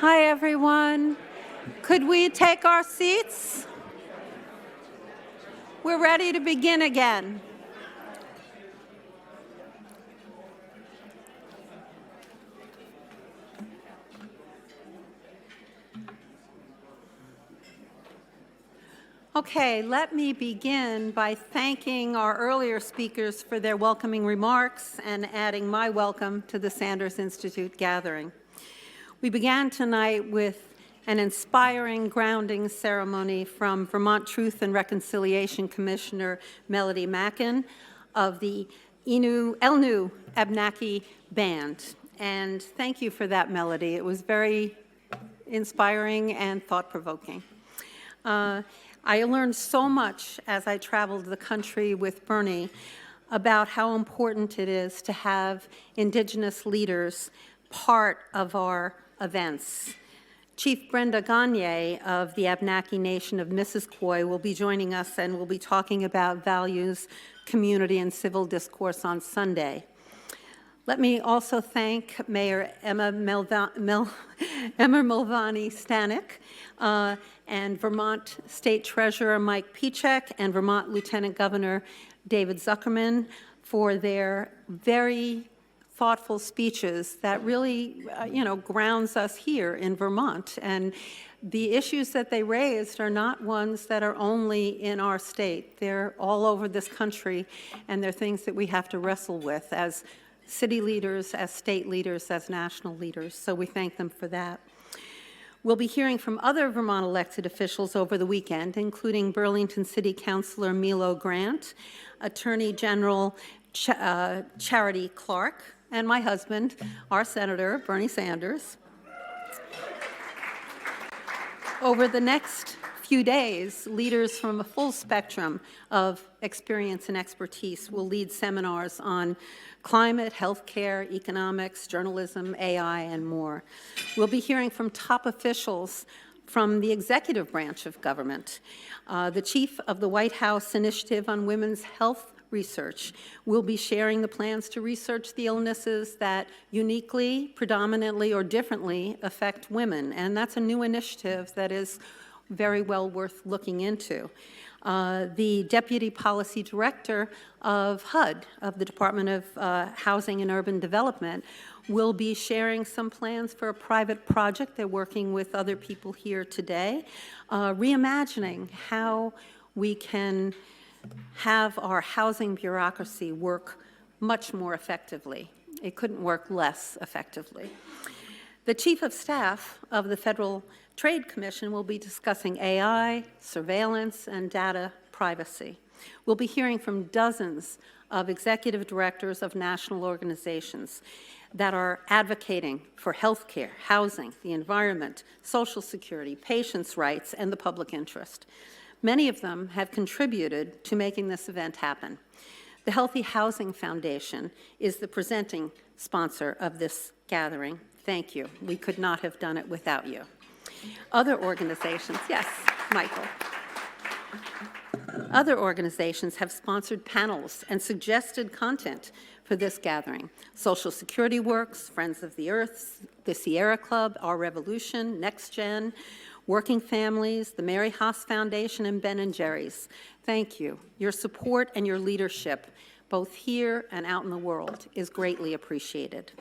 Hi, everyone. Could we take our seats? We're ready to begin again. Okay, let me begin by thanking our earlier speakers for their welcoming remarks and adding my welcome to the Sanders Institute gathering. We began tonight with an inspiring grounding ceremony from Vermont Truth and Reconciliation Commissioner Melody Mackin of the Elnu Abenaki Band. And thank you for that, Melody. It was very inspiring and thought-provoking. I learned so much as I traveled the country with Bernie about how important it is to have Indigenous leaders part of our events. Chief Brenda Gagne of the Abenaki Nation of Missisquoi will be joining us and will be talking about values, community, and civil discourse on Sunday. Let me also thank Mayor Emma Mulvaney Stanek and Vermont State Treasurer Mike Piechek and Vermont Lieutenant Governor David Zuckerman for their very thoughtful speeches that really, grounds us here in Vermont. And the issues that they raised are not ones that are only in our state. They're all over this country, and they're things that we have to wrestle with as city leaders, as state leaders, as national leaders. So we thank them for that. We'll be hearing from other Vermont elected officials over the weekend, including Burlington City Councilor Milo Grant, Attorney General Charity Clark, and my husband, our Senator, Bernie Sanders. Over the next few days, leaders from a full spectrum of experience and expertise will lead seminars on climate, healthcare, economics, journalism, AI, and more. We'll be hearing from top officials from the executive branch of government. The chief of the White House Initiative on Women's Health Research will be sharing the plans to research the illnesses that uniquely, predominantly, or differently affect women. And that's a new initiative that is very well worth looking into. The Deputy Policy Director of HUD, of the Department of Housing and Urban Development, will be sharing some plans for a private project. They're working with other people here today, reimagining how we can have our housing bureaucracy work much more effectively. It couldn't work less effectively. The Chief of Staff of the Federal Trade Commission will be discussing AI, surveillance, and data privacy. We'll be hearing from dozens of executive directors of national organizations that are advocating for healthcare, housing, the environment, social security, patients' rights, and the public interest. Many of them have contributed to making this event happen. The Healthy Housing Foundation is the presenting sponsor of this gathering. Thank you. We could not have done it without you. Other organizations, yes, Michael. Other organizations have sponsored panels and suggested content for this gathering. Social Security Works, Friends of the Earth, the Sierra Club, Our Revolution, NextGen, Working Families, the Mary Haas Foundation, and Ben & Jerry's. Thank you. Your support and your leadership, both here and out in the world, is greatly appreciated.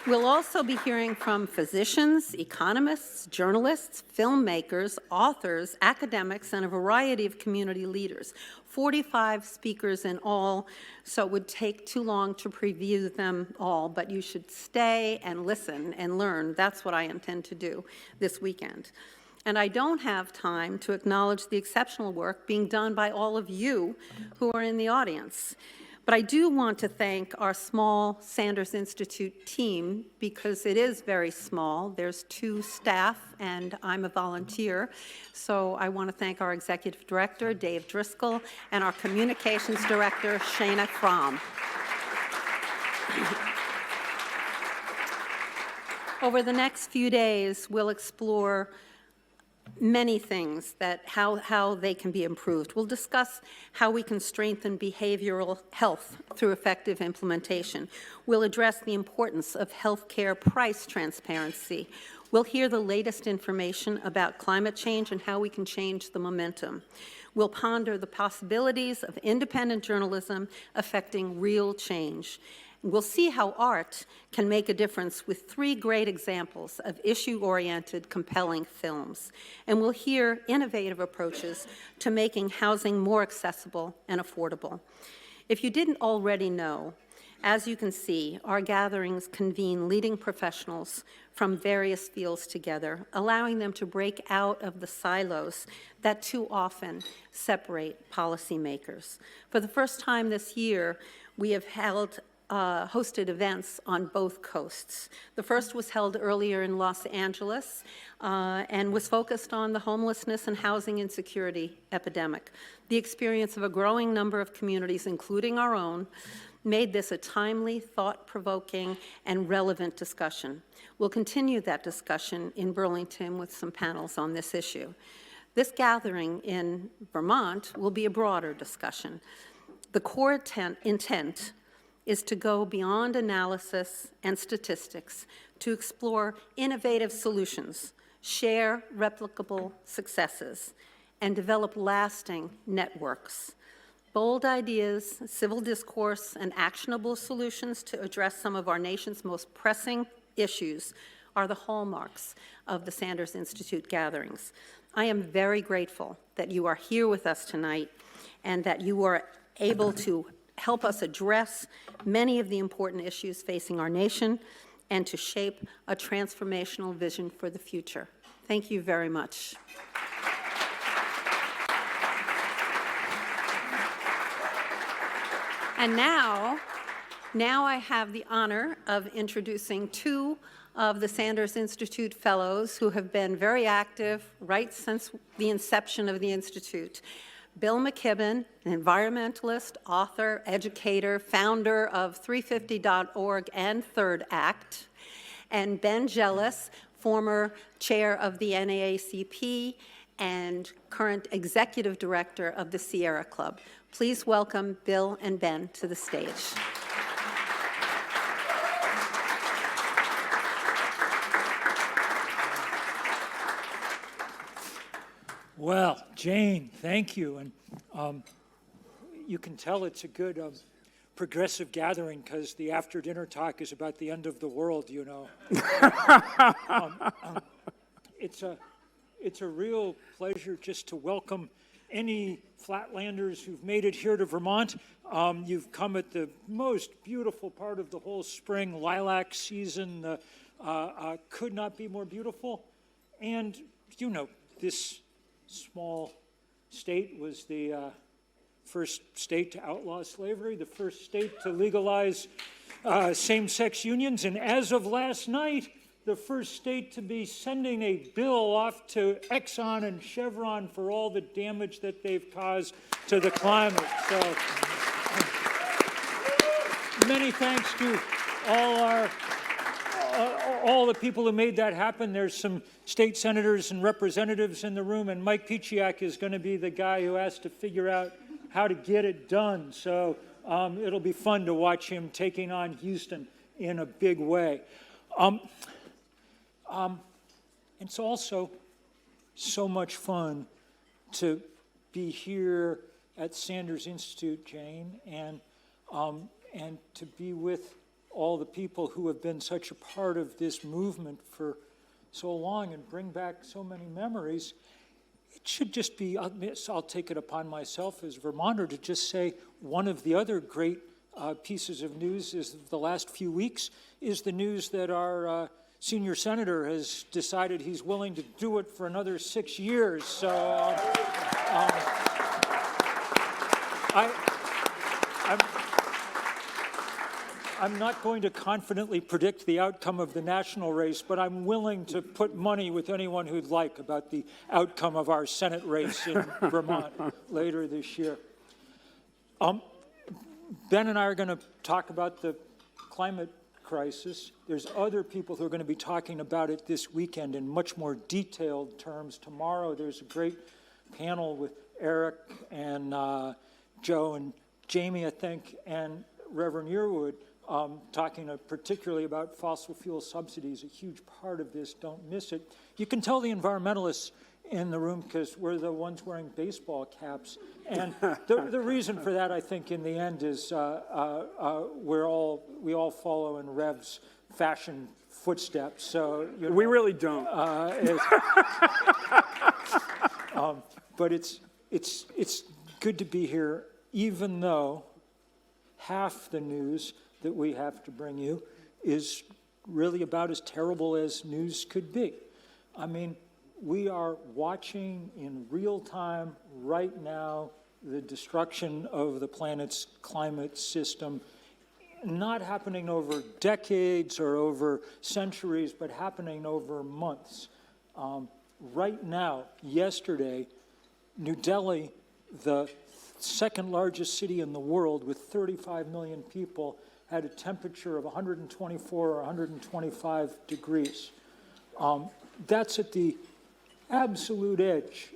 We'll also be hearing from physicians, economists, journalists, filmmakers, authors, academics, and a variety of community leaders. 45 speakers in all, so it would take too long to preview them all, but you should stay and listen and learn. That's what I intend to do this weekend. And I don't have time to acknowledge the exceptional work being done by all of you who are in the audience. But I do want to thank our small Sanders Institute team because it is very small. There's 2 staff and I'm a volunteer. So I want to thank our executive director, Dave Driscoll, and our communications director, Shana Fromm. Over the next few days, we'll explore many things that how they can be improved. We'll discuss how we can strengthen behavioral health through effective implementation. We'll address the importance of healthcare price transparency. We'll hear the latest information about climate change and how we can change the momentum. We'll ponder the possibilities of independent journalism affecting real change. We'll see how art can make a difference with 3 great examples of issue-oriented, compelling films. And we'll hear innovative approaches to making housing more accessible and affordable. If you didn't already know, as you can see, our gatherings convene leading professionals from various fields together, allowing them to break out of the silos that too often separate policymakers. For the first time this year, we have hosted events on both coasts. The first was held earlier in Los Angeles and was focused on the homelessness and housing insecurity epidemic. The experience of a growing number of communities, including our own, made this a timely, thought-provoking, and relevant discussion. We'll continue that discussion in Burlington with some panels on this issue. This gathering in Vermont will be a broader discussion. The core intent is to go beyond analysis and statistics to explore innovative solutions, share replicable successes, and develop lasting networks. Bold ideas, civil discourse, and actionable solutions to address some of our nation's most pressing issues are the hallmarks of the Sanders Institute gatherings. I am very grateful that you are here with us tonight and that you are able to help us address many of the important issues facing our nation and to shape a transformational vision for the future. Thank you very much. And now I have the honor of introducing 2 of the Sanders Institute Fellows who have been very active right since the inception of the Institute. Bill McKibben, an environmentalist, author, educator, founder of 350.org and Third Act, and Ben Jealous, former chair of the NAACP and current executive director of the Sierra Club. Please welcome Bill and Ben to the stage. Well, Jane, thank you. And you can tell it's a good progressive gathering because the after dinner talk is about the end of the world, you know. It's a real pleasure just to welcome any Flatlanders who've made it here to Vermont. You've come at the most beautiful part of the whole spring lilac season. Could not be more beautiful. And, you know, this small state was the first state to outlaw slavery, the first state to legalize same-sex unions, and as of last night, the first state to be sending a bill off to Exxon and Chevron for all the damage that they've caused to the climate. So many thanks to all the people who made that happen. There's some state senators and representatives in the room, and Mike Pichiak is going to be the guy who has to figure out how to get it done. So it'll be fun to watch him taking on Houston in a big way. It's also so much fun to be here at Sanders Institute, Jane, and to be with all the people who have been such a part of this movement for so long and bring back so many memories. It should just be, I'll take it upon myself as Vermonter to just say one of the other great pieces of news is the last few weeks is the news that our senior senator has decided he's willing to do it for another 6 years. So I'm not going to confidently predict the outcome of the national race, but I'm willing to put money with anyone who'd like about the outcome of our Senate race in Vermont later this year. Ben and I are going to talk about the climate crisis. There's other people who are going to be talking about it this weekend in much more detailed terms. Tomorrow there's a great panel with Eric and Joe and Jamie, I think, and Reverend Yearwood, talking particularly about fossil fuel subsidies, a huge part of this. Don't miss it. You can tell the environmentalists in the room because we're the ones wearing baseball caps. And the reason for that, I think, in the end is we all follow in Rev's fashion footsteps. So we really don't. But it's good to be here, even though half the news that we have to bring you is really about as terrible as news could be. I mean, we are watching in real time right now the destruction of the planet's climate system, not happening over decades or over centuries, but happening over months. Right now, yesterday, New Delhi, the second largest city in the world with 35 million people, had a temperature of 124 or 125 degrees. That's at the absolute edge.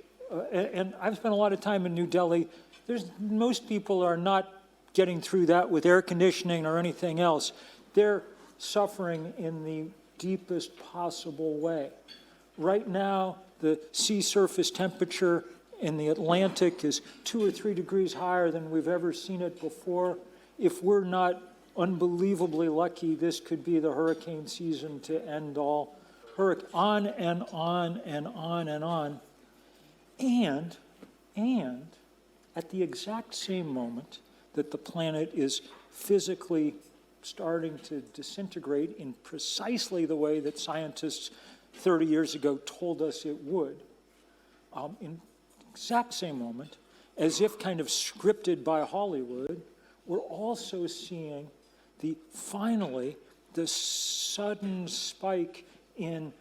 And I've spent a lot of time in New Delhi. Most people are not getting through that with air conditioning or anything else. They're suffering in the deepest possible way. Right now, the sea surface temperature in the Atlantic is 2 or 3 degrees higher than we've ever seen it before. If we're not unbelievably lucky, this could be the hurricane season to end all. On and on and on and on. And at the exact same moment that the planet is physically starting to disintegrate in precisely the way that scientists 30 years ago told us it would, in exact same moment, as if kind of scripted by Hollywood, we're also seeing finally the sudden spike in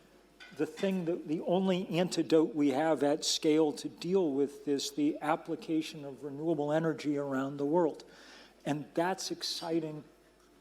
the only antidote we have at scale to deal with this, the application of renewable energy around the world. And that's exciting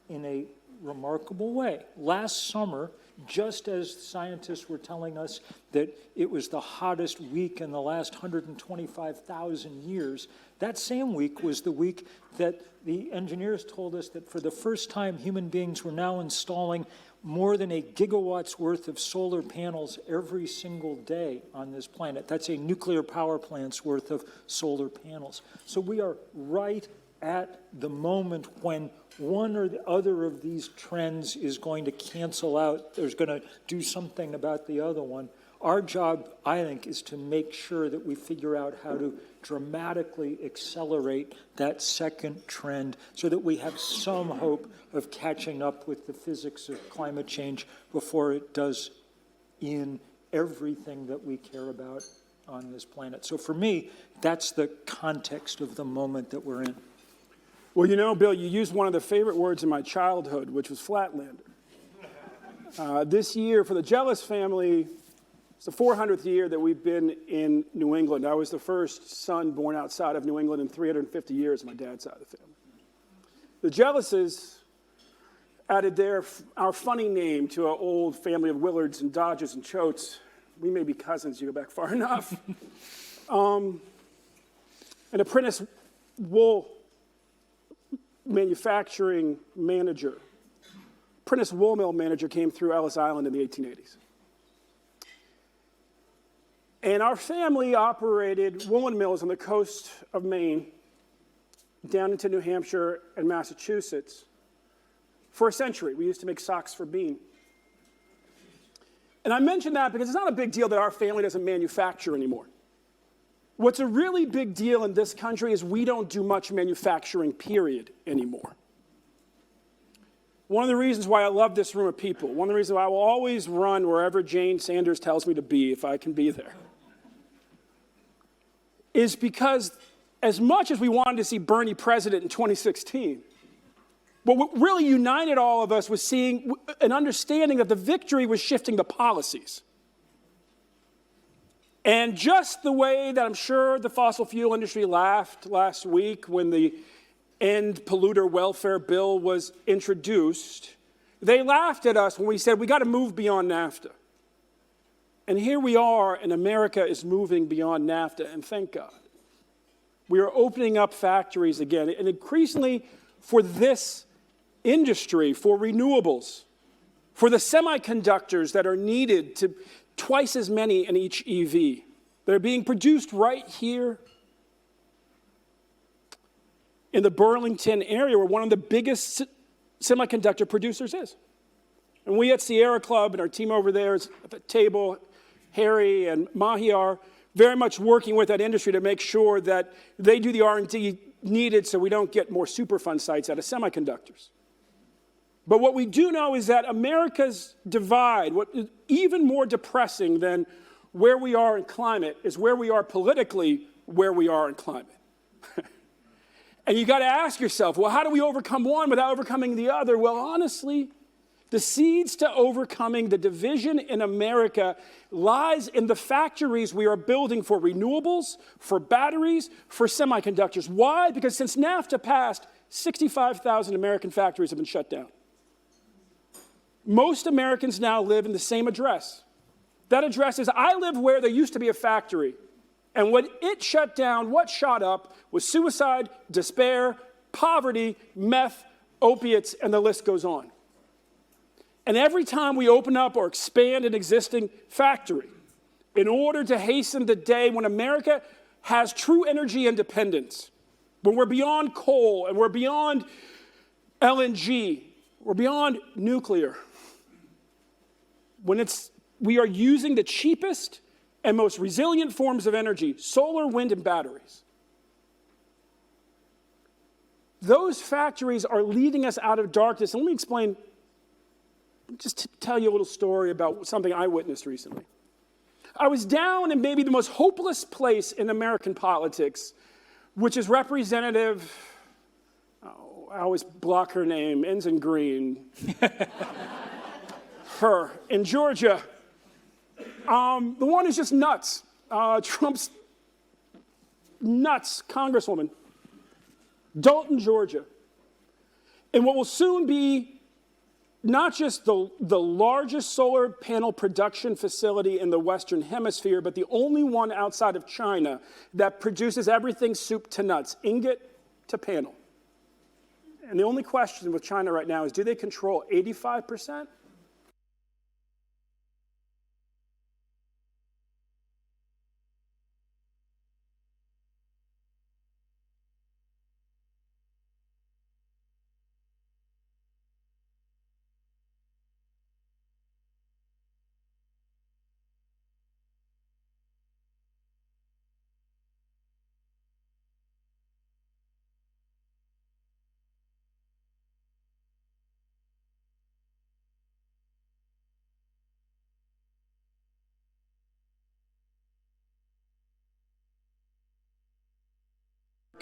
in a remarkable way. Last summer, just as scientists were telling us that it was the hottest week in the last 125,000 years, that same week was the week that the engineers told us that for the first time, human beings were now installing more than 1 gigawatt's worth of solar panels every single day on this planet. That's a nuclear power plant's worth of solar panels. So we are right at the moment when one or the other of these trends is going to cancel out, there's going to do something about the other one. Our job, I think, is to make sure that we figure out how to dramatically accelerate that second trend so that we have some hope of catching up with the physics of climate change before it does in everything that we care about on this planet. So for me, that's the context of the moment that we're in. Well, you know, Bill, you used one of the favorite words in my childhood, which was flatlander. This year, for the Jealous family, it's the 400th year that we've been in New England. I was the first son born outside of New England in 350 years on my dad's side of the family. The Jealouses added our funny name to our old family of Willards and Dodges and Choates. We may be cousins, you go back far enough. An apprentice wool manufacturing manager, apprentice wool mill manager came through Ellis Island in the 1880s. And our family operated woolen mills on the coast of Maine down into New Hampshire and Massachusetts for a century. We used to make socks for Bean. And I mention that because it's not a big deal that our family doesn't manufacture anymore. What's a really big deal in this country is we don't do much manufacturing, period, anymore. One of the reasons why I love this room of people, one of the reasons why I will always run wherever Jane Sanders tells me to be, if I can be there, is because as much as we wanted to see Bernie president in 2016, what really united all of us was seeing an understanding that the victory was shifting the policies. And just the way that I'm sure the fossil fuel industry laughed last week when the End Polluter Welfare Bill was introduced, They laughed at us when we said we got to move beyond NAFTA. And here we are, and America is moving beyond NAFTA, and thank God. We are opening up factories again, and increasingly for this industry, for renewables, for the semiconductors that are needed to twice as many in each EV. They're being produced right here in the Burlington area, where one of the biggest semiconductor producers is. And we at Sierra Club and our team over there is at the table, Harry and Mahi are very much working with that industry to make sure that they do the R&D needed so we don't get more Superfund sites out of semiconductors. But what we do know is that America's divide, what is even more depressing than where we are in climate, is where we are politically, where we are in climate. And you got to ask yourself, well, how do we overcome one without overcoming the other? Well, honestly, the seeds to overcoming the division in America lies in the factories we are building for renewables, for batteries, for semiconductors. Why? Because since NAFTA passed, 65,000 American factories have been shut down. Most Americans now live in the same address. That address is, I live where there used to be a factory. And when it shut down, what shot up was suicide, despair, poverty, meth, opiates, and the list goes on. And every time we open up or expand an existing factory, in order to hasten the day when America has true energy independence, when we're beyond coal and we're beyond LNG, we're beyond nuclear, when we are using the cheapest and most resilient forms of energy, solar, wind, and batteries. Those factories are leading us out of darkness. And let me explain, just tell you a little story about something I witnessed recently. I was down in maybe the most hopeless place in American politics, which is Representative, I always block her name, ends in green. Her, in Georgia. The one who's just nuts. Trump's nuts congresswoman. Dalton, Georgia. And what will soon be not just the largest solar panel production facility in the Western Hemisphere, but the only one outside of China that produces everything soup to nuts, ingot to panel. And the only question with China right now is, do they control 85%?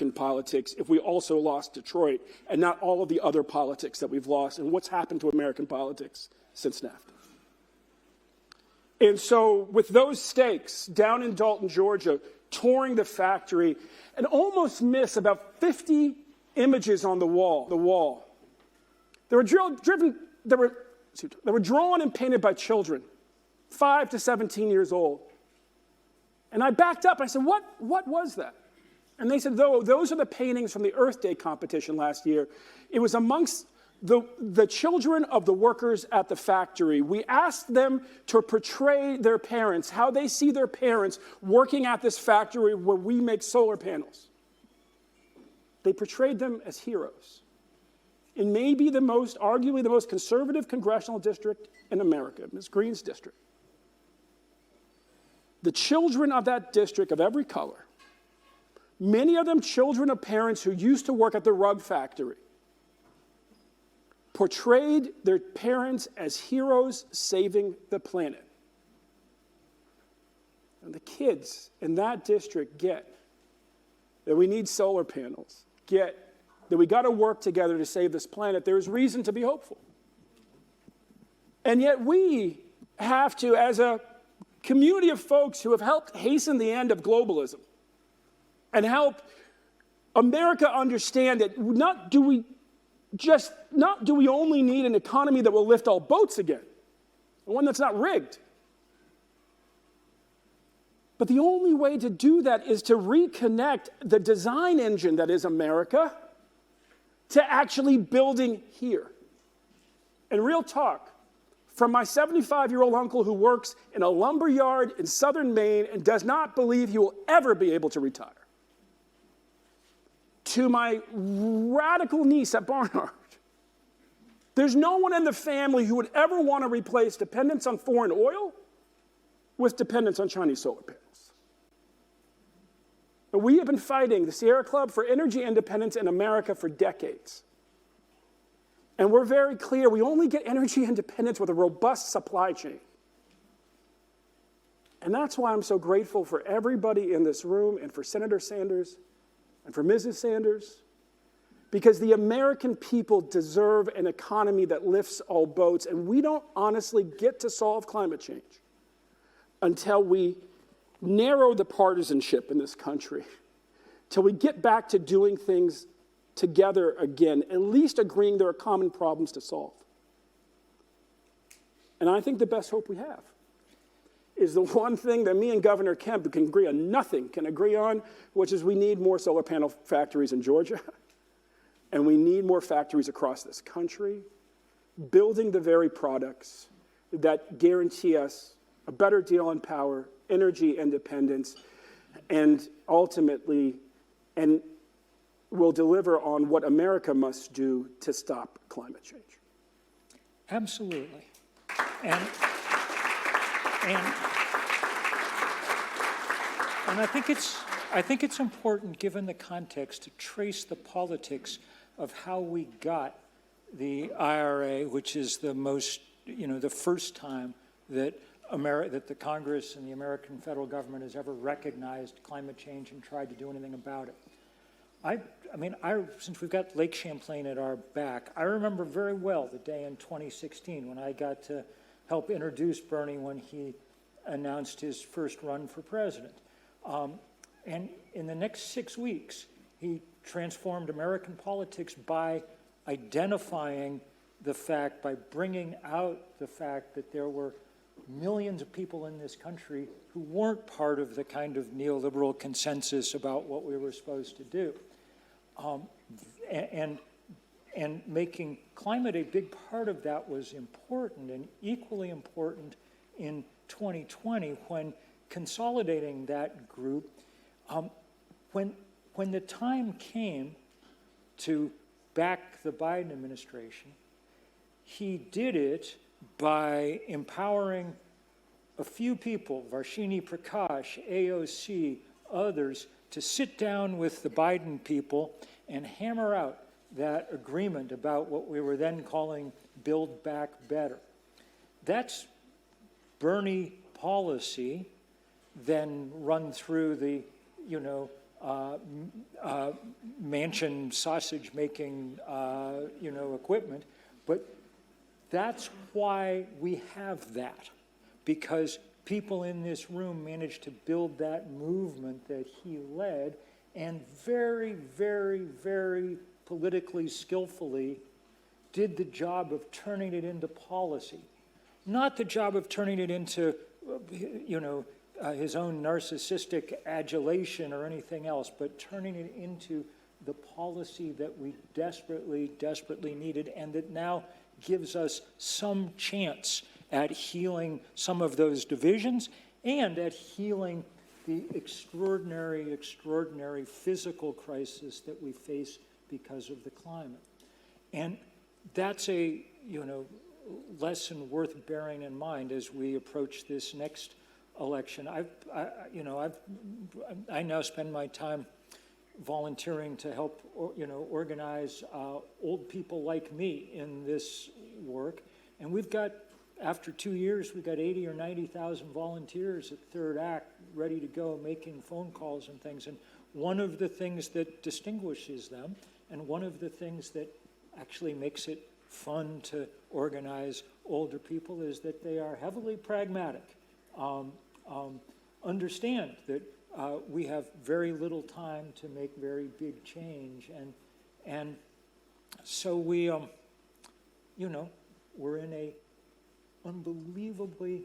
In politics if we also lost Detroit and not all of the other politics that we've lost and what's happened to American politics since NAFTA. And so with those stakes down in Dalton, Georgia, touring the factory and almost miss about 50 images on the wall. They were drawn and painted by children, 5 to 17 years old. And I backed up and I said, what was that? And they said, those are the paintings from the Earth Day competition last year. It was amongst the children of the workers at the factory. We asked them to portray their parents, how they see their parents working at this factory where we make solar panels. They portrayed them as heroes in maybe arguably the most conservative congressional district in America, Ms. Green's district. The children of that district of every color, many of them children of parents who used to work at the rug factory, portrayed their parents as heroes saving the planet. And the kids in that district get that we need solar panels, get that we got to work together to save this planet. There's reason to be hopeful. And yet we have to, as a community of folks who have helped hasten the end of globalism, and help America understand that not do we just not do we only need an economy that will lift all boats again, one that's not rigged. But the only way to do that is to reconnect the design engine that is America to actually building here. And real talk, from my 75-year-old uncle who works in a lumber yard in southern Maine and does not believe he will ever be able to retire, to my radical niece at Barnard, there's no one in the family who would ever want to replace dependence on foreign oil with dependence on Chinese solar panels. And we have been fighting the Sierra Club for energy independence in America for decades. And we're very clear, we only get energy independence with a robust supply chain. And that's why I'm so grateful for everybody in this room and for Senator Sanders and for Mrs. Sanders, because the American people deserve an economy that lifts all boats, and we don't honestly get to solve climate change until we narrow the partisanship in this country, till we get back to doing things together again, at least agreeing there are common problems to solve. And I think the best hope we have is the one thing that me and Governor Kemp can agree on, nothing can agree on, which is we need more solar panel factories in Georgia, and we need more factories across this country, building the very products that guarantee us a better deal on power, energy independence, and ultimately, and will deliver on what America must do to stop climate change. Absolutely. And I think it's important, given the context, to trace the politics of how we got the IRA, which is the most, the first time that that the Congress and the American federal government has ever recognized climate change and tried to do anything about it. Since we've got Lake Champlain at our back, I remember very well the day in 2016 when I got to help introduce Bernie when he announced his first run for president. And in the next 6 weeks, he transformed American politics by identifying the fact, by bringing out the fact that there were millions of people in this country who weren't part of the kind of neoliberal consensus about what we were supposed to do. And making climate a big part of that was important, and equally important in 2020 when consolidating that group. When the time came to back the Biden administration, he did it by empowering a few people, Varshini Prakash, AOC, others, to sit down with the Biden people and hammer out that agreement about what we were then calling Build Back Better. That's Bernie policy, then run through the, mansion sausage making, equipment. But that's why we have that, because people in this room managed to build that movement that he led, and very, very, very politically skillfully did the job of turning it into policy. Not the job of turning it into, his own narcissistic adulation or anything else, but turning it into the policy that we desperately, desperately needed, and that now gives us some chance at healing some of those divisions and at healing the extraordinary, extraordinary physical crisis that we face because of the climate. And that's a, lesson worth bearing in mind as we approach this next election. I now spend my time volunteering to help, organize old people like me in this work. And we've got, after 2 years, we've got 80 or 90,000 volunteers at Third Act ready to go, making phone calls and things. And one of the things that distinguishes them, and one of the things that actually makes it fun to organize older people, is that they are heavily pragmatic. Understand that we have very little time to make very big change, and So we, we're in a unbelievably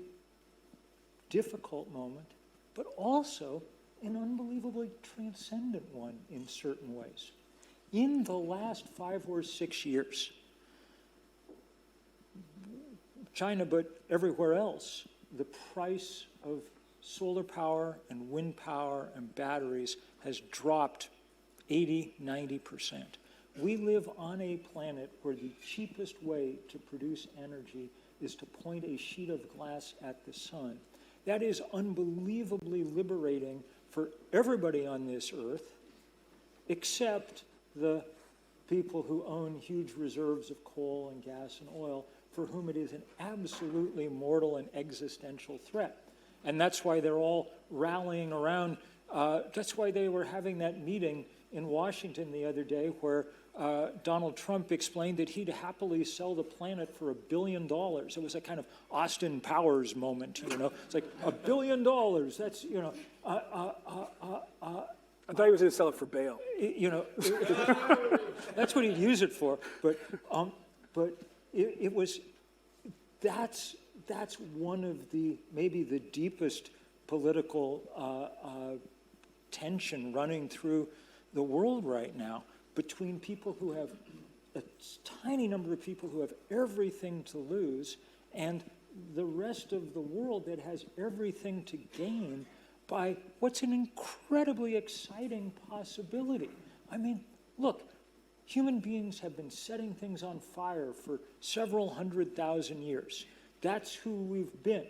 difficult moment, but also an unbelievably transcendent one in certain ways. In the last 5 or 6 years, China, but everywhere else, the price of solar power and wind power and batteries has dropped 80, 90%. We live on a planet where the cheapest way to produce energy is to point a sheet of glass at the sun. That is unbelievably liberating for everybody on this earth, except the people who own huge reserves of coal and gas and oil, for whom it is an absolutely mortal and existential threat. And that's why they're all rallying around. That's why they were having that meeting in Washington the other day where Donald Trump explained that he'd happily sell the planet for $1 billion. It was a kind of Austin Powers moment, It's like $1 billion, that's, I thought he was going to sell it for bail. That's what he'd use it for. But it was, that's one of the, maybe the deepest political tension running through the world right now between people who have, a tiny number of people who have everything to lose and the rest of the world that has everything to gain by what's an incredibly exciting possibility. I mean, look, human beings have been setting things on fire for several 100,000 years. That's who we've been.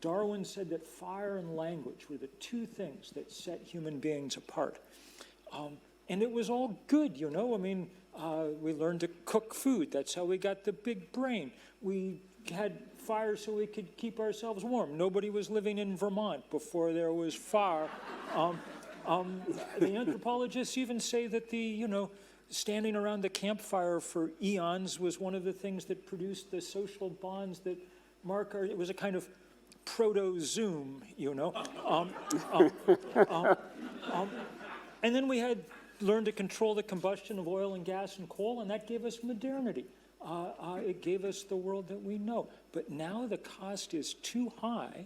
Darwin said that fire and language were the two things that set human beings apart. And it was all good, I mean, we learned to cook food. That's how we got the big brain. We had fire so we could keep ourselves warm. Nobody was living in Vermont before there was fire. The anthropologists even say that standing around the campfire for eons was one of the things that produced the social bonds that mark our, it was a kind of proto-Zoom, And then we had learned to control the combustion of oil and gas and coal, and that gave us modernity. It gave us the world that we know. But now the cost is too high.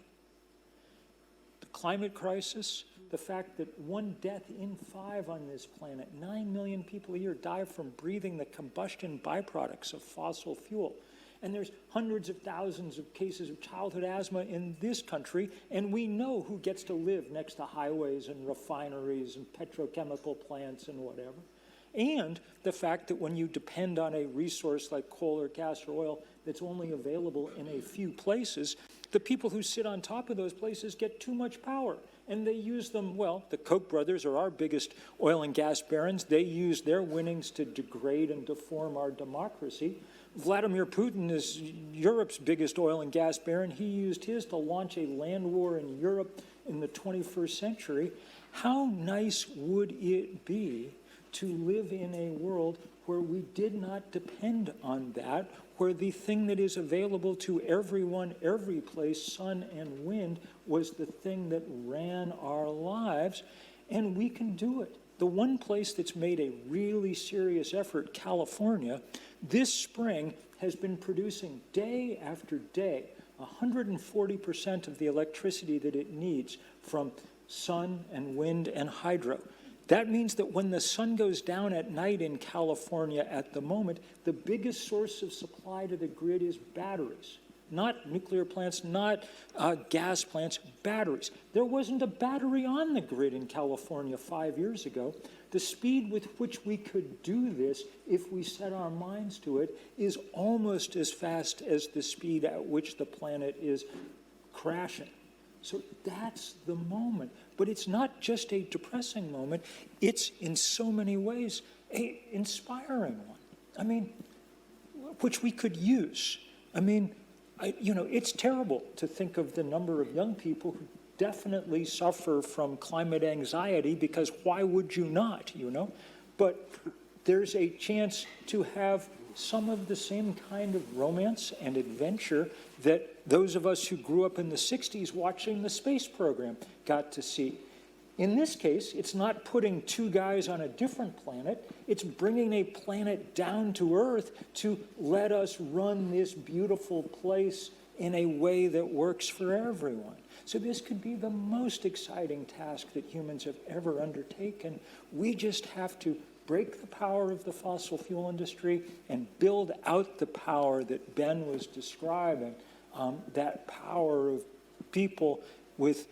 The climate crisis, the fact that 1 death in 5 on this planet, 9 million people a year die from breathing the combustion byproducts of fossil fuel. And there's hundreds of thousands of cases of childhood asthma in this country, and we know who gets to live next to highways and refineries and petrochemical plants and whatever. And the fact that when you depend on a resource like coal or gas or oil that's only available in a few places, the people who sit on top of those places get too much power. And they use them, well, the Koch brothers are our biggest oil and gas barons. They use their winnings to degrade and deform our democracy. Vladimir Putin is Europe's biggest oil and gas baron. He used his to launch a land war in Europe in the 21st century. How nice would it be to live in a world where we did not depend on that, where the thing that is available to everyone, every place, sun and wind, was the thing that ran our lives, and we can do it. The one place that's made a really serious effort, California, this spring has been producing day after day 140% of the electricity that it needs from sun and wind and hydro. That means that when the sun goes down at night in California at the moment, the biggest source of supply to the grid is batteries. Not nuclear plants, not gas plants, batteries. There wasn't a battery on the grid in California 5 years ago. The speed with which we could do this, if we set our minds to it, is almost as fast as the speed at which the planet is crashing. So that's the moment. But it's not just a depressing moment. It's, in so many ways, an inspiring one. I mean, which we could use. I mean, it's terrible to think of the number of young people who definitely suffer from climate anxiety, because why would you not, But there's a chance to have some of the same kind of romance and adventure that those of us who grew up in the 60s watching the space program got to see. In this case, it's not putting two guys on a different planet. It's bringing a planet down to Earth to let us run this beautiful place in a way that works for everyone. So this could be the most exciting task that humans have ever undertaken. We just have to break the power of the fossil fuel industry and build out the power that Ben was describing, that power of people with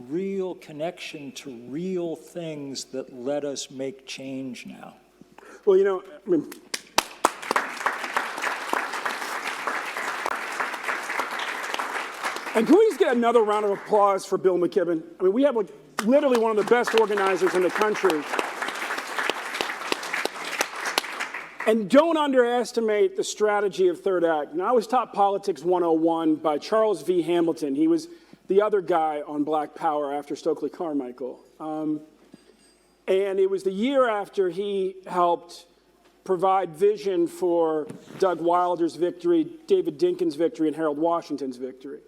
real connection to real things that let us make change now. Well, you know, I mean, and can we just get another round of applause for Bill McKibben? I mean, we have like literally one of the best organizers in the country. And don't underestimate the strategy of Third Act. Now, I was taught Politics 101 by Charles V. Hamilton. He was the other guy on Black Power after Stokely Carmichael. And it was the year after he helped provide vision for Doug Wilder's victory, David Dinkins' victory, and Harold Washington's victory.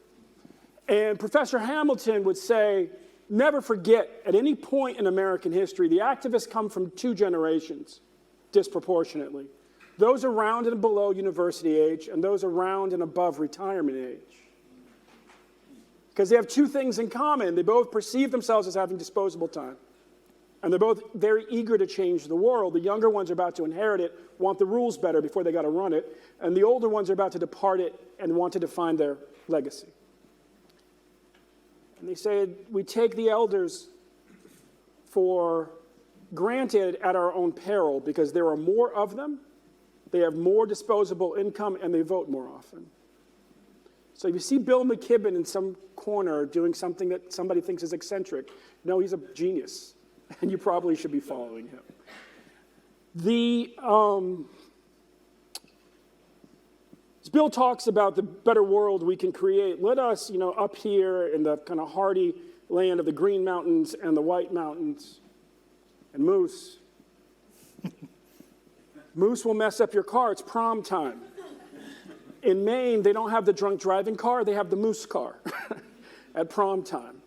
And Professor Hamilton would say, never forget, at any point in American history, the activists come from two generations, disproportionately. Those around and below university age, and those around and above retirement age. Because they have two things in common. They both perceive themselves as having disposable time. And they're both very eager to change the world. The younger ones are about to inherit it, want the rules better before they got to run it. And the older ones are about to depart it and want to define their legacy. And they said, we take the elders for granted at our own peril because there are more of them, they have more disposable income, and they vote more often. So if you see Bill McKibben in some corner doing something that somebody thinks is eccentric, no, he's a genius, and you probably should be following him. As Bill talks about the better world we can create, let us, up here in the kind of hardy land of the Green Mountains and the White Mountains, and moose. Moose will mess up your car. It's prom time. In Maine, they don't have the drunk driving car. They have the moose car at prom time.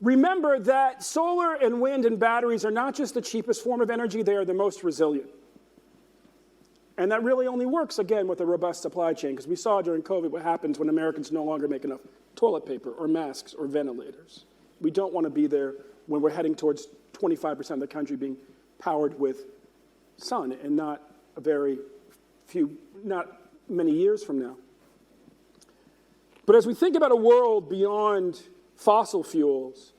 Remember that solar and wind and batteries are not just the cheapest form of energy. They are the most resilient. And that really only works, again, with a robust supply chain, because we saw during COVID what happens when Americans no longer make enough toilet paper or masks or ventilators. We don't want to be there when we're heading towards 25% of the country being powered with sun and not many years from now. But as we think about a world beyond fossil fuels,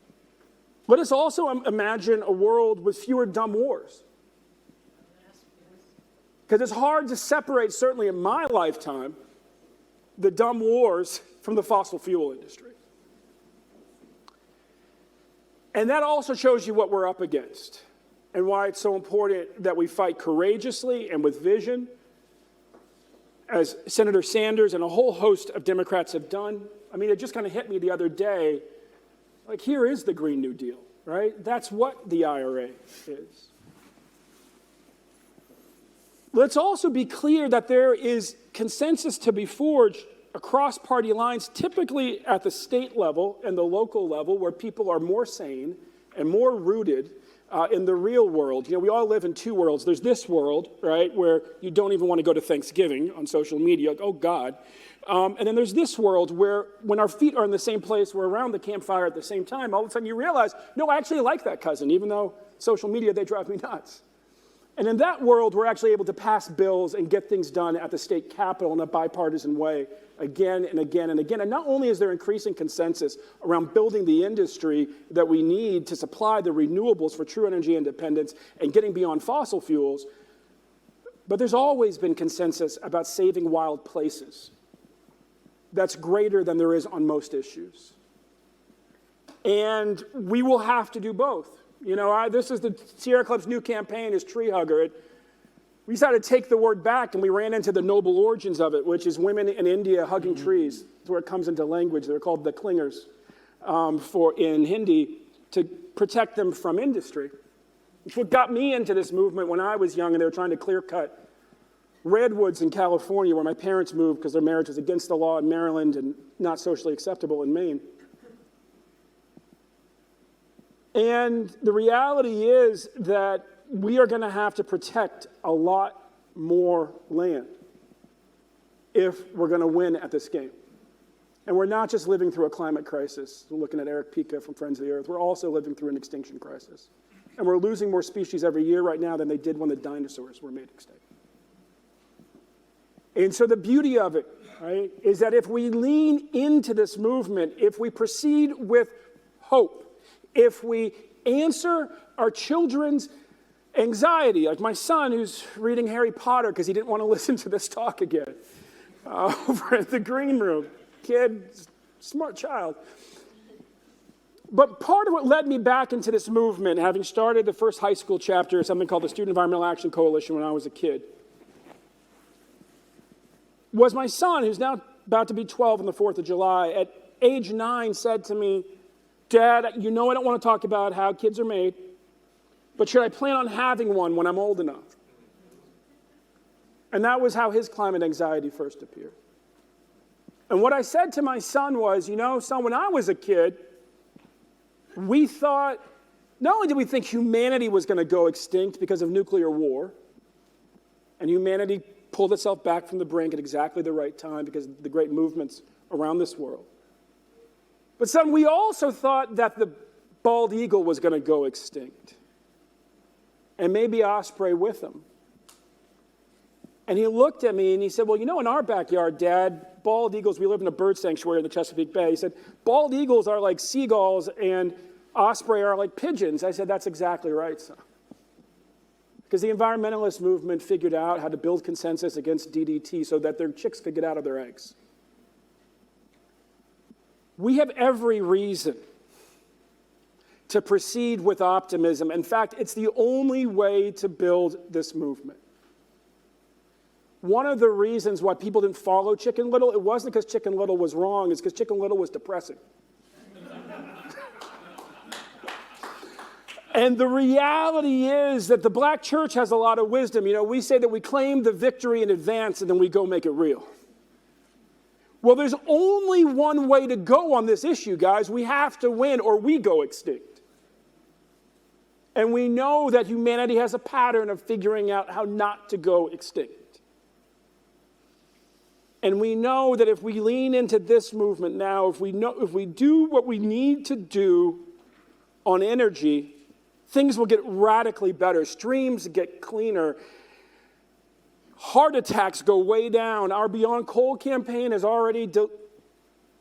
let us also imagine a world with fewer dumb wars. Because it's hard to separate, certainly in my lifetime, the dumb wars from the fossil fuel industry. And that also shows you what we're up against and why it's so important that we fight courageously and with vision, as Senator Sanders and a whole host of Democrats have done. I mean, it just kind of hit me the other day, like, here is the Green New Deal, right? That's what the IRA is. Let's also be clear that there is consensus to be forged across party lines, typically at the state level and the local level, where people are more sane and more rooted in the real world. We all live in two worlds. There's this world, right, where you don't even want to go to Thanksgiving on social media, like, oh, God. And then there's this world where when our feet are in the same place, we're around the campfire at the same time, all of a sudden you realize, no, I actually like that cousin, even though social media, they drive me nuts. And in that world, we're actually able to pass bills and get things done at the state capitol in a bipartisan way again and again and again. And not only is there increasing consensus around building the industry that we need to supply the renewables for true energy independence and getting beyond fossil fuels, but there's always been consensus about saving wild places. That's greater than there is on most issues. And we will have to do both. This is the Sierra Club's new campaign is Tree Hugger. We decided to take the word back, and we ran into the noble origins of it, which is women in India hugging trees. That's where it comes into language. They're called the clingers in Hindi, to protect them from industry. It's what got me into this movement when I was young, and they were trying to clear-cut redwoods in California, where my parents moved because their marriage was against the law in Maryland and not socially acceptable in Maine. And the reality is that we are going to have to protect a lot more land if we're going to win at this game. And we're not just living through a climate crisis. We're looking at Eric Pica from Friends of the Earth. We're also living through an extinction crisis. And we're losing more species every year right now than they did when the dinosaurs were made extinct. And so the beauty of it, right, is that if we lean into this movement, if we proceed with hope, if we answer our children's anxiety, like my son who's reading Harry Potter because he didn't want to listen to this talk again, over at the green room, kid, smart child. But part of what led me back into this movement, having started the first high school chapter of something called the Student Environmental Action Coalition when I was a kid, was my son, who's now about to be 12 on the 4th of July, at age 9 said to me, Dad, you know I don't want to talk about how kids are made, but should I plan on having one when I'm old enough? And that was how his climate anxiety first appeared. And what I said to my son was, you know, son, when I was a kid, we thought, not only did we think humanity was going to go extinct because of nuclear war, and humanity pulled itself back from the brink at exactly the right time because of the great movements around this world. But son, we also thought that the bald eagle was going to go extinct. And maybe osprey with him. And he looked at me and he said, well, you know, in our backyard, Dad, bald eagles, we live in a bird sanctuary in the Chesapeake Bay. He said, bald eagles are like seagulls and osprey are like pigeons. I said, that's exactly right, son. Because the environmentalist movement figured out how to build consensus against DDT so that their chicks could get out of their eggs. We have every reason to proceed with optimism. In fact, it's the only way to build this movement. One of the reasons why people didn't follow Chicken Little, it wasn't because Chicken Little was wrong, it's because Chicken Little was depressing. And the reality is that the black church has a lot of wisdom. You know, we say that we claim the victory in advance and then we go make it real. Well, there's only one way to go on this issue, guys. We have to win or we go extinct. And we know that humanity has a pattern of figuring out how not to go extinct. And we know that if we lean into this movement now, if we do what we need to do on energy, things will get radically better. Streams get cleaner. Heart attacks go way down. Our Beyond Coal campaign has already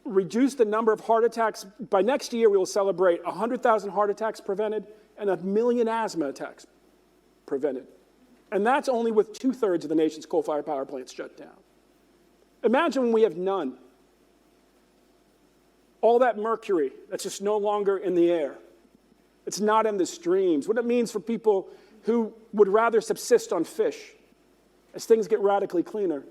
reduced the number of heart attacks. By next year, we will celebrate 100,000 heart attacks prevented and 1 million asthma attacks prevented. And that's only with 2/3 of the nation's coal-fired power plants shut down. Imagine when we have none. All that mercury that's just no longer in the air. It's not in the streams. What it means for people who would rather subsist on fish as things get radically cleaner.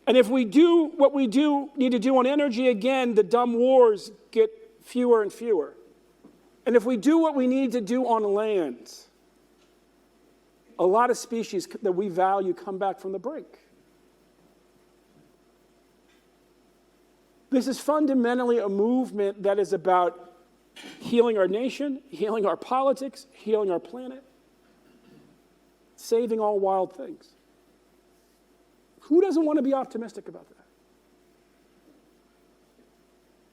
And if we do what we need to do on energy, again, the dumb wars get fewer and fewer. And if we do what we need to do on land, a lot of species that we value come back from the brink. This is fundamentally a movement that is about healing our nation, healing our politics, healing our planet, saving all wild things. Who doesn't want to be optimistic about that?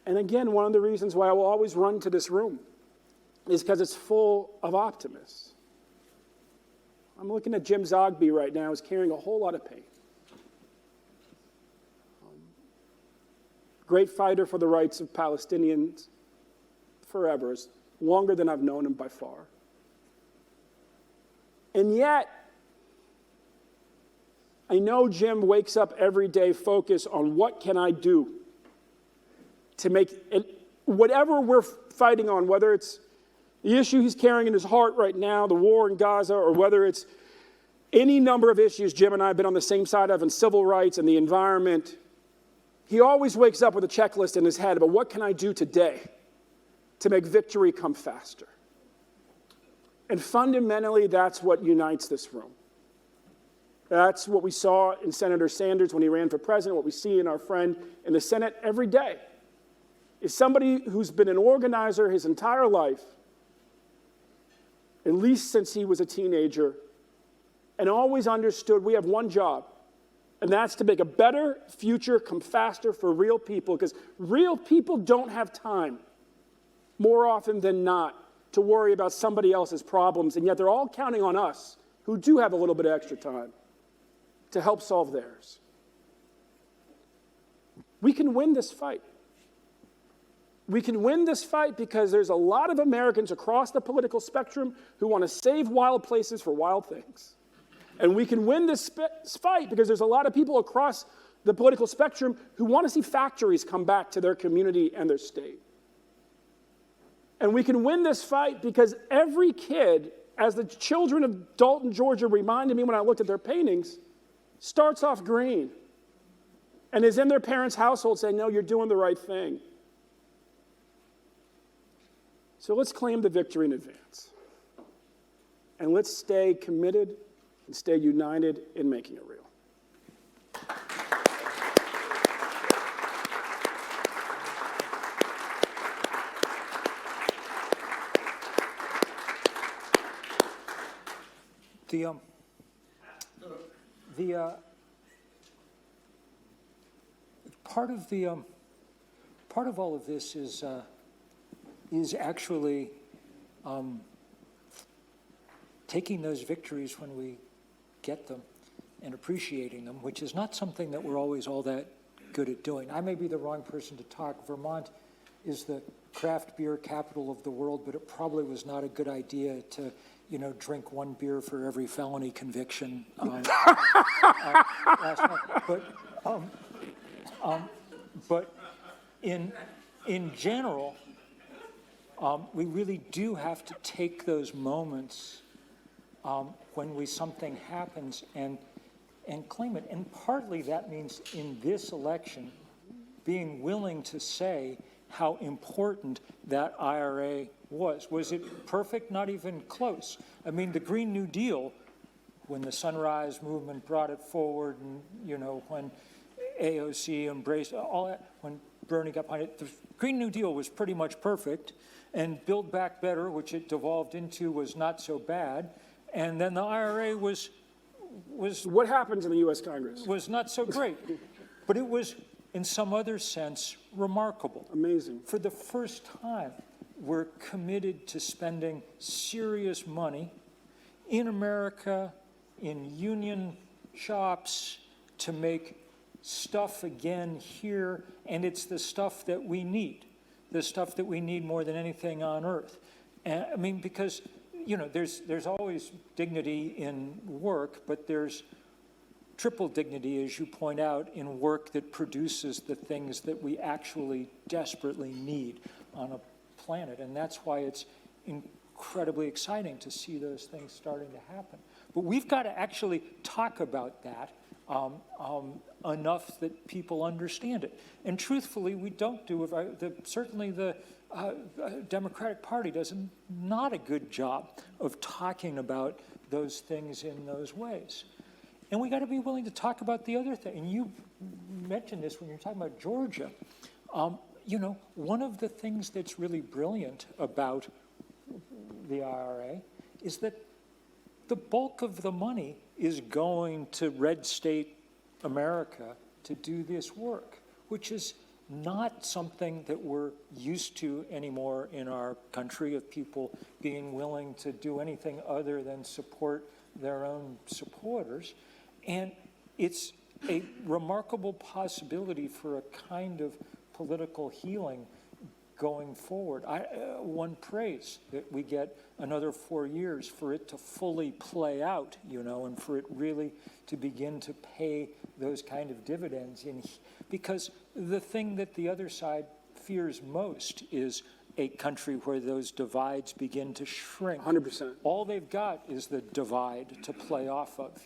And again, one of the reasons why I will always run to this room is because it's full of optimists. I'm looking at Jim Zogby right now, who's carrying a whole lot of pain. Great fighter for the rights of Palestinians forever, longer than I've known him by far. And yet, I know Jim wakes up every day focused on what can I do to make it, whatever we're fighting on, whether it's the issue he's carrying in his heart right now, the war in Gaza, or whether it's any number of issues Jim and I have been on the same side of in civil rights and the environment. He always wakes up with a checklist in his head about what can I do today to make victory come faster. And fundamentally, that's what unites this room. That's what we saw in Senator Sanders when he ran for president, what we see in our friend in the Senate every day. is somebody who's been an organizer his entire life, at least since he was a teenager, and always understood we have one job, and that's to make a better future come faster for real people, because real people don't have time, more often than not, to worry about somebody else's problems, and yet they're all counting on us, who do have a little bit of extra time, to help solve theirs. We can win this fight. We can win this fight because there's a lot of Americans across the political spectrum who want to save wild places for wild things. And we can win this fight because there's a lot of people across the political spectrum who want to see factories come back to their community and their state. And we can win this fight because every kid, as the children of Dalton, Georgia reminded me when I looked at their paintings, starts off green and is in their parents' household saying, no, you're doing the right thing. So let's claim the victory in advance. And let's stay committed and stay united in making it real. Part of all of this is actually taking those victories when we get them and appreciating them, which is not something that we're always all that good at doing. I may be the wrong person to talk. Vermont is the craft beer capital of the world, but it probably was not a good idea to, drink one beer for every felony conviction last night. But in general, we really do have to take those moments when something happens and claim it. And partly that means in this election, being willing to say how important that IRA was. Was it perfect? Not even close. I mean, the Green New Deal, when the Sunrise Movement brought it forward and, when AOC embraced all that, when Bernie got behind it, the Green New Deal was pretty much perfect, and Build Back Better, which it devolved into, was not so bad, and then the IRA was what happens in the U.S. Congress? Was not so great, but it was, in some other sense, remarkable. Amazing. For the first time, we're committed to spending serious money in America, in union shops, to make stuff again here, and it's the stuff that we need, more than anything on earth. And, I mean, because, there's always dignity in work, but there's triple dignity, as you point out, in work that produces the things that we actually desperately need on a planet. And that's why it's incredibly exciting to see those things starting to happen. But we've got to actually talk about that enough that people understand it. And truthfully, we don't do it. Certainly the Democratic Party does not a good job of talking about those things in those ways. And we got to be willing to talk about the other thing. And you mentioned this when you're talking about Georgia. One of the things that's really brilliant about the IRA is that the bulk of the money is going to red state America to do this work, which is not something that we're used to anymore in our country, of people being willing to do anything other than support their own supporters. And it's a remarkable possibility for a kind of political healing going forward. One prays that we get another 4 years for it to fully play out, and for it really to begin to pay those kind of dividends. Because the thing that the other side fears most is a country where those divides begin to shrink. 100%. All they've got is the divide to play off of,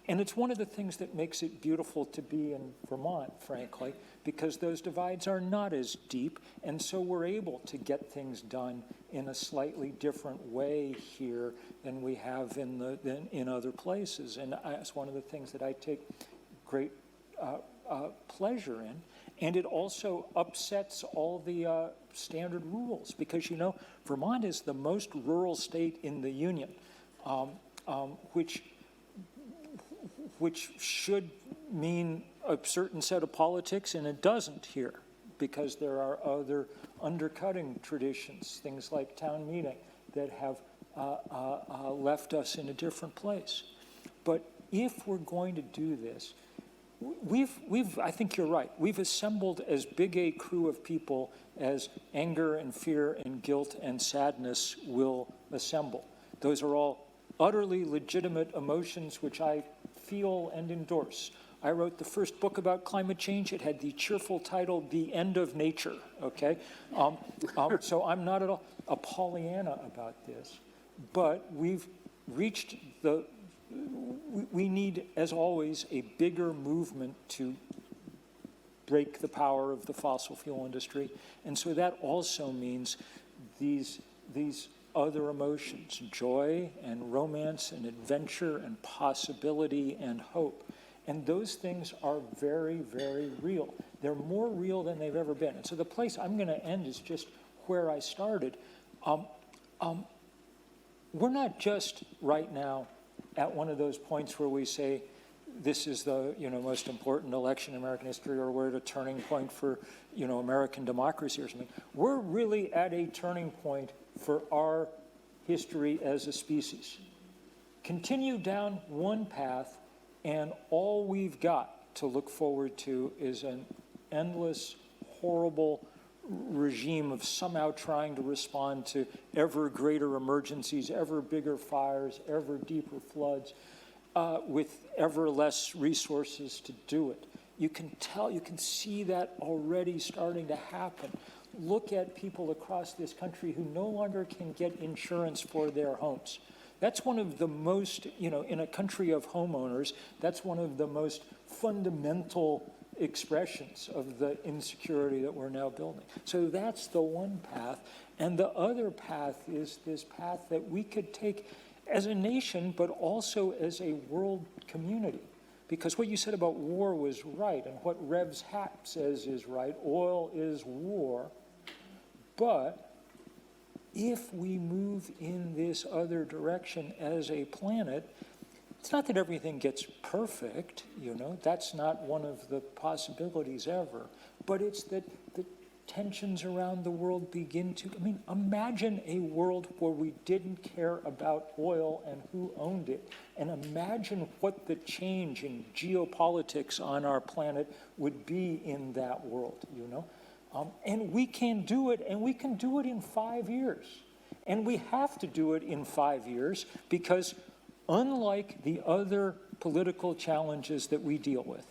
And it's one of the things that makes it beautiful to be in Vermont, frankly, because those divides are not as deep, and so we're able to get things done in a slightly different way here than we have in other places. And it's one of the things that I take great pleasure in. And it also upsets all the standard rules because, you know, Vermont is the most rural state in the Union, which should mean a certain set of politics, and it doesn't here because there are other undercutting traditions, things like town meeting, that have left us in a different place. But if we're going to do this, I think you're right. We've assembled as big a crew of people as anger and fear and guilt and sadness will assemble. Those are all utterly legitimate emotions which I feel and endorse. I wrote the first book about climate change. It had the cheerful title, The End of Nature, okay? So I'm not at all a Pollyanna about this, but we've reached we need, as always, a bigger movement to break the power of the fossil fuel industry. And so that also means these other emotions, joy and romance and adventure and possibility and hope. And those things are very, very real. They're more real than they've ever been. And so the place I'm going to end is just where I started. We're not just right now at one of those points where we say this is the most important election in American history, or we're at a turning point for American democracy or something. We're really at a turning point for our history as a species. Continue down one path, and all we've got to look forward to is an endless, horrible regime of somehow trying to respond to ever greater emergencies, ever bigger fires, ever deeper floods, with ever less resources to do it. You can see that already starting to happen. Look at people across this country who no longer can get insurance for their homes. That's one of the most, in a country of homeowners, that's one of the most fundamental expressions of the insecurity that we're now building. So that's the one path. And the other path is this path that we could take as a nation, but also as a world community. Because what you said about war was right, and what Rev's hat says is right. Oil is war. But if we move in this other direction as a planet, it's not that everything gets perfect, that's not one of the possibilities ever, but it's that the tensions around the world begin to, imagine a world where we didn't care about oil and who owned it, and imagine what the change in geopolitics on our planet would be in that world, And we can do it, and we can do it in 5 years. And we have to do it in 5 years because unlike the other political challenges that we deal with,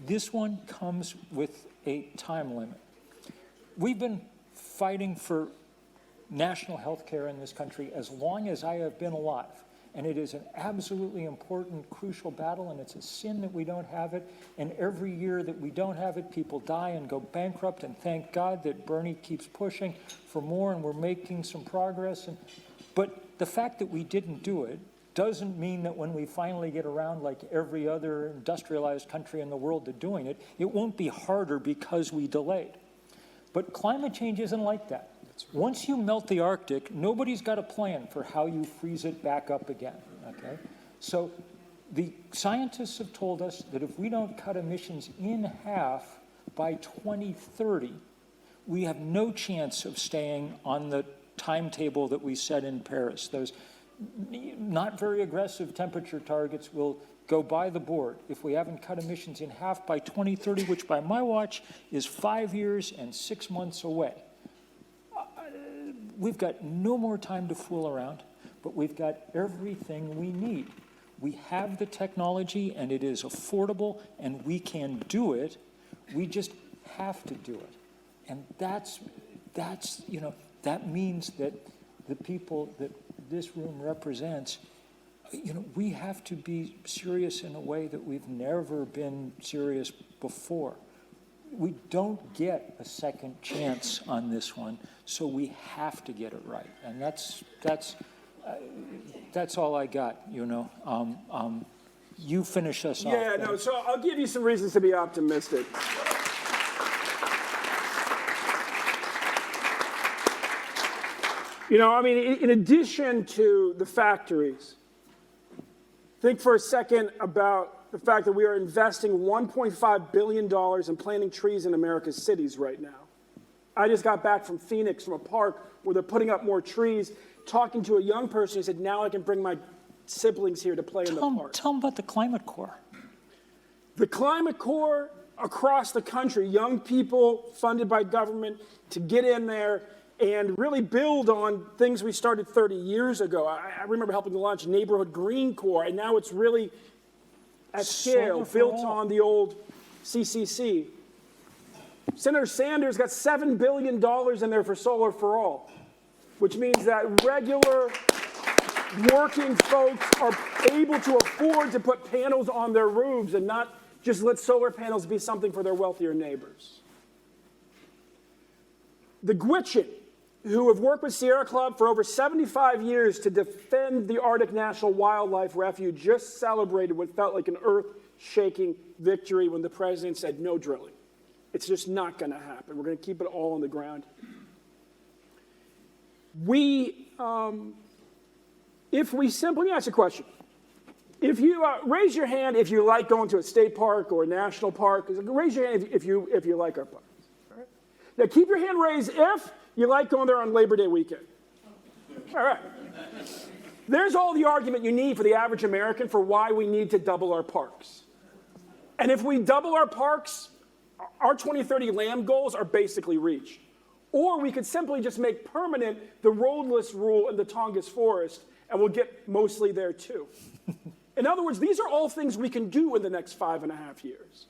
this one comes with a time limit. We've been fighting for national health care in this country as long as I have been alive. And it is an absolutely important, crucial battle, and it's a sin that we don't have it. And every year that we don't have it, people die and go bankrupt, and thank God that Bernie keeps pushing for more, and we're making some progress. But the fact that we didn't do it doesn't mean that when we finally get around, like every other industrialized country in the world, to doing it, it won't be harder because we delayed. But climate change isn't like that. Once you melt the Arctic, nobody's got a plan for how you freeze it back up again, okay? So the scientists have told us that if we don't cut emissions in half by 2030, we have no chance of staying on the timetable that we set in Paris. Those not very aggressive temperature targets will go by the board if we haven't cut emissions in half by 2030, which by my watch is 5 years and 6 months away. We've got no more time to fool around, but we've got everything we need. We have the technology, and it is affordable, and we can do it. We just have to do it. And that means that the people that this room represents, we have to be serious in a way that we've never been serious before. We don't get a second chance on this one, so we have to get it right. And that's all I got, You finish us off. Yeah, no, so I'll give you some reasons to be optimistic. You know, I mean, in addition to the factories, think for a second about the fact that we are investing $1.5 billion in planting trees in America's cities right now. I just got back from Phoenix, from a park where they're putting up more trees, talking to a young person who said, now I can bring my siblings here to play in the park. Tell them about the Climate Corps. The Climate Corps across the country, young people funded by government to get in there and really build on things we started 30 years ago. I remember helping to launch Neighborhood Green Corps, and now it's really at scale, built on the old CCC. Senator Sanders got $7 billion in there for Solar for All, which means that regular working folks are able to afford to put panels on their roofs and not just let solar panels be something for their wealthier neighbors. The Gwich'in, who have worked with Sierra Club for over 75 years to defend the Arctic National Wildlife Refuge, just celebrated what felt like an earth-shaking victory when the president said no drilling. It's just not going to happen. We're going to keep it all on the ground. Let me ask you a question. If you raise your hand if you like going to a state park or a national park. Raise your hand if you like our parks. All right? Now keep your hand raised if you like going there on Labor Day weekend. All right. There's all the argument you need for the average American for why we need to double our parks. And if we double our parks, our 2030 land goals are basically reached. Or we could simply just make permanent the roadless rule in the Tongass Forest, and we'll get mostly there too. In other words, these are all things we can do in the next 5.5 years.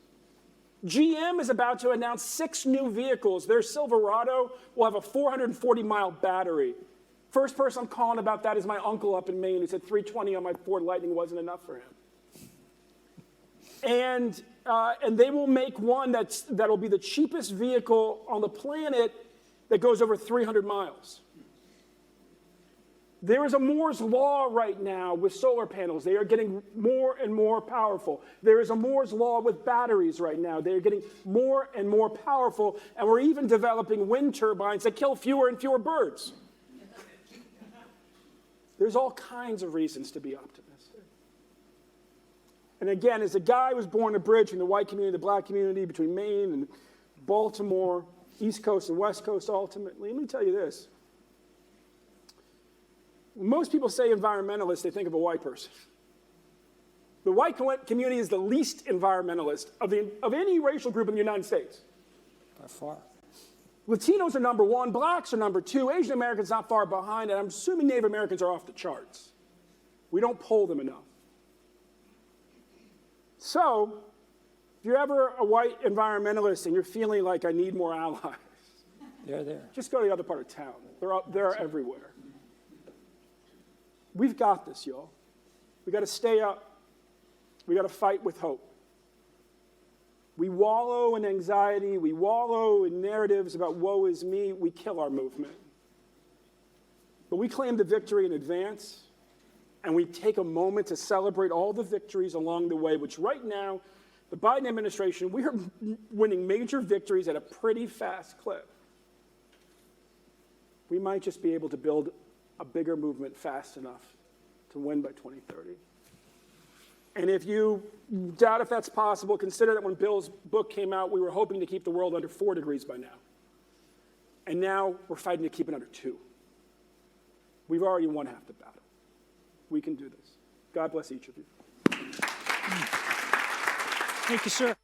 GM is about to announce 6 new vehicles. Their Silverado will have a 440-mile battery. First person I'm calling about that is my uncle up in Maine who said 320 on my Ford Lightning wasn't enough for him. And they will make one that'll be the cheapest vehicle on the planet that goes over 300 miles. There is a Moore's law right now with solar panels. They are getting more and more powerful. There is a Moore's law with batteries right now. They are getting more and more powerful, and we're even developing wind turbines that kill fewer and fewer birds. There's all kinds of reasons to be optimistic. And again, as a guy who was born a bridge from the white community, the black community, between Maine and Baltimore, East Coast and West Coast ultimately, let me tell you this. When most people say environmentalist, they think of a white person. The white community is the least environmentalist of any racial group in the United States. By far. Latinos are number 1, blacks are number 2, Asian Americans not far behind, and I'm assuming Native Americans are off the charts. We don't poll them enough. So, if you're ever a white environmentalist and you're feeling like I need more allies, They're there. just go to the other part of town. They're everywhere. We've got this, y'all. We got to stay up. We got to fight with hope. We wallow in anxiety. We wallow in narratives about woe is me. We kill our movement. But we claim the victory in advance, and we take a moment to celebrate all the victories along the way, which right now, the Biden administration, we are winning major victories at a pretty fast clip. We might just be able to build a bigger movement fast enough to win by 2030. And if you doubt if that's possible, consider that when Bill's book came out, we were hoping to keep the world under 4 degrees by now. And now we're fighting to keep it under 2. We've already won half the battle. We can do this. God bless each of you. Thank you, sir.